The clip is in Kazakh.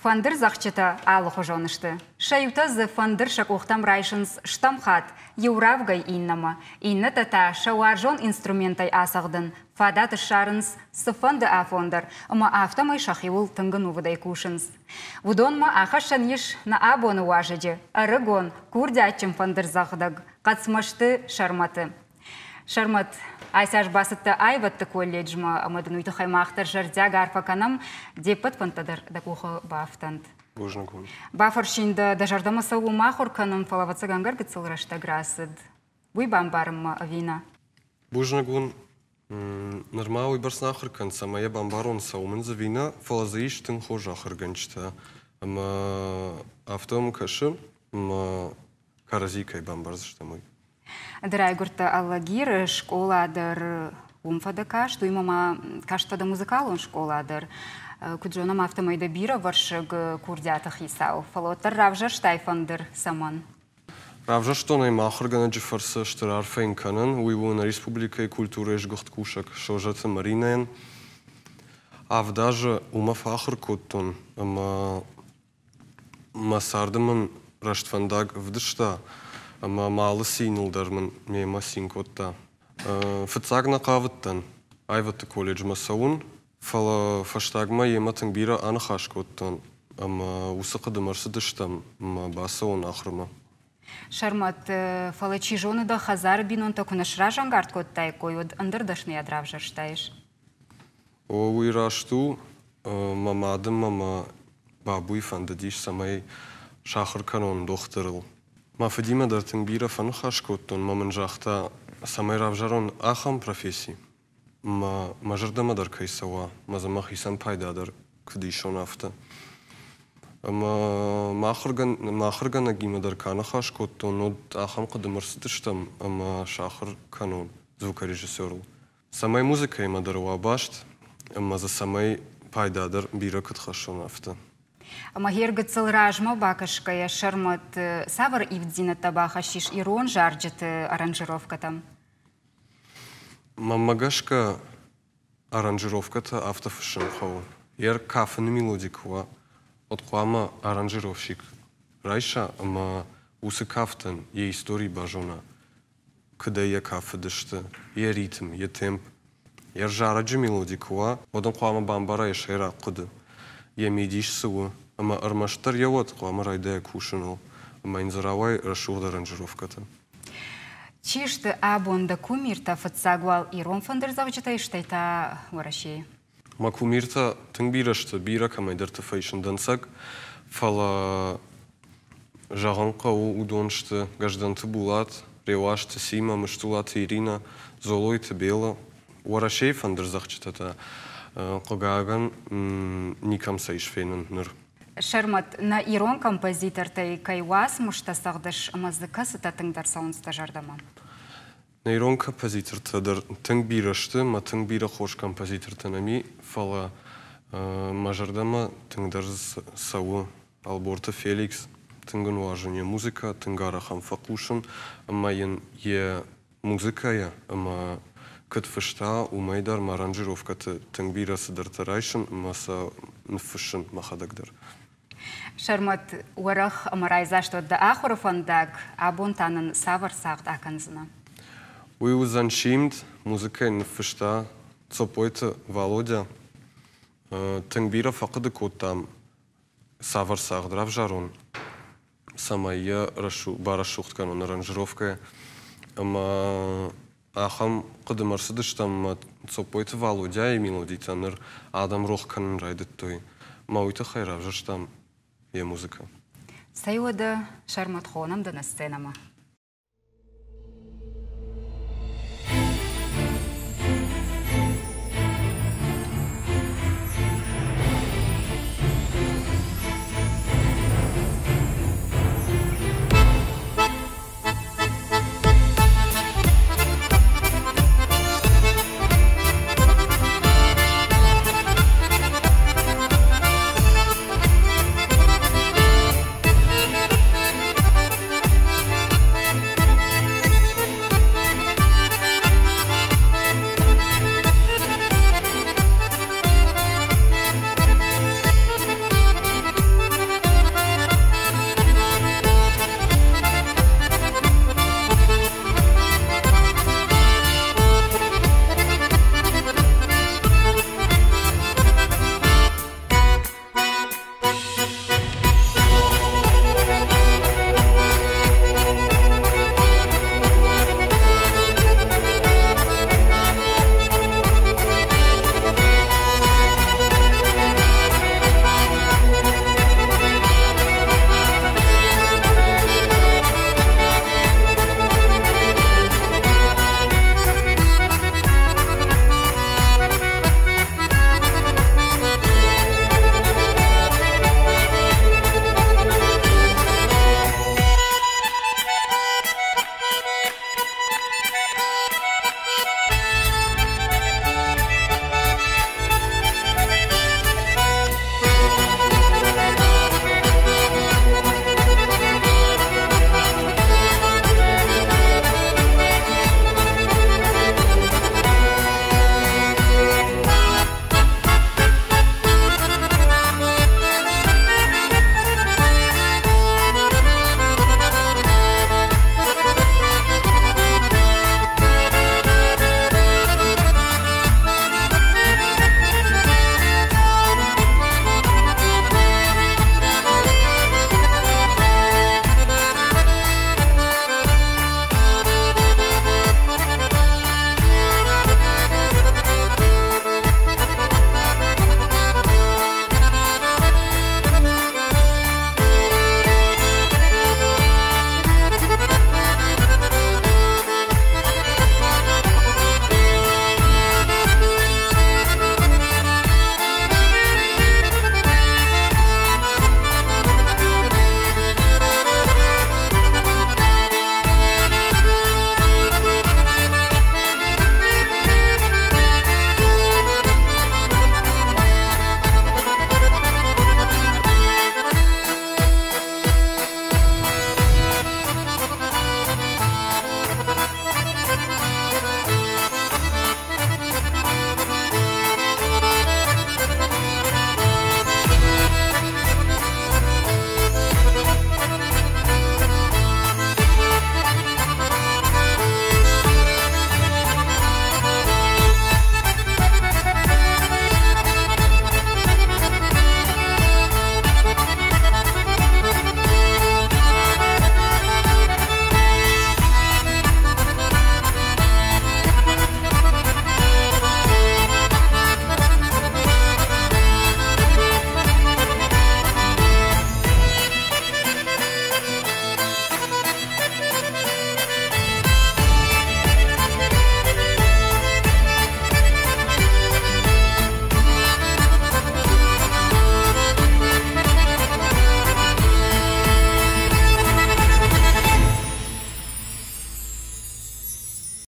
Фандыр зақчыта алы хожонышты. Шаюта зы фандыр шакухтам райшынс штамхат, еуравгай иннама. Инна тата шауаржон инструментай асағдын. Фадаты шарынс сыфанды афондар, ама автомай шахиул тыңгын увыдай кушынс. Вудон ма ахашан еш на абоны важыджы. Арыгон курдячым фандыр зақдаг. Қацмашты шарматы. Шармат айсаш басытты айватты колледжма, амадын үйті хаймақтар жардяг арфаканам депат фантадар дакуха бафтанд. Божнагун. Бафаршинда да жардама сау махор канам фалаваца гангар гыцылрашта грасыд. Буй бамбарым вина. Божнагун нормал и барснахыр кан самая бамбарон саумын за вина фалазаиш тын хожахыр ганчта. Ама автом кашым каразикай бамбарзышта мой. Драйгурта аллагир школадыр умфадака, что имама каштада музыкалон школадыр. Куджонам автомайда бира варшыг курдята хисау. Фалотар равжа штайфандыр саман. Равжа что наймахыр гана джифарса штырар фейнканын, уйву на республика и культура ешгухт кушак, шожата маринен. Авдажа умафахыр коттон, ама масардымын раштфандаг вдышта. Ама малы синылдармын мема синкотта. Фыцагна қавыттан. Айватты колледж масаун. Фала фаштагма ематын бира анахашкоттан. Ама усы қыдымарсы дыштам. Ама басаун ахрыма. Шармат фала чижоны да хазар бинон такунашра жангард коттай койод андырдашны ядравжаштаеш. О уйрашту мамадым мама бабуй фандадиш самай шахыр канон дохтырыл. Мафадима дартын бира фанхашкоттон мамын жахта самай равжарон ахам профессии. Мажырдама дар кайсава, мазамах исан пайдадар кдишон афта. Махыргана гима дар канахашкоттон од ахам кадымырсытыштам, ама шахыр канон звукорежиссерл. Самай музыка има дарова башт, ама за самай пайдадар бира кадхашон афта. Магер гыцыл ражма бакашкая шармат савар ивдзина табаха шиш ирон жарджет аранжировка там. Мамагашка аранжировката автофашин хау. Ер кафын мелодикова. От хуама аранжировщик. Райша, ама усы кафтан, е истории бажона. Када е кафы дышты, е ритм, е темп. Ер жараджи мелодикова, одан хуама бамбара еш ера куды. Е медиш сывы. Ама армаштар явот хуама райдая кушинул. Ама инзаравай рашугда аранжировката. Чишты абонда кумирта фатсагвал ирон фандерзавчата иштайта вараши. Ма кумирта тыңбирашты бира камайдырты фейшн дансак. Фала жағанқа удоншты гажданты булат. Ревашты сима мыштулаты Ирина. Золойты бела. Варашей фандерзавчата қогаган никам сайшфейнен ныр. Шармат на ирон композитортай кайвас муштасагдыш музыкасы татыңдар саунста жардама. На ирон композиторта дар тыңбирашты, ма тыңбира хош композиторта нами фала мажардама тыңдар сауы Алборта Феликс тыңгын важыне музыка, тыңгара хам факушын, ама е музыка я, ама кът фышта умайдар аранжировката тыңбирасы дар тарайшын, маса нфышын махадагдар. Шармат уарах амарайза что да ахорофандаг абонтанын савар сагд аканзына. Уйузан шимд музыка нфышта цопойты Володя тыңбира фақыды коттам савар сагдрав жарон. Самая барашухтканон аранжировка. Ама ахам қыдымарсыдыштам цопойты Володя и мелодитаныр адам рохканын райдыт той. Мауйты хайрав жаштам е музыка. Сайода Шармат хонам да на сценама.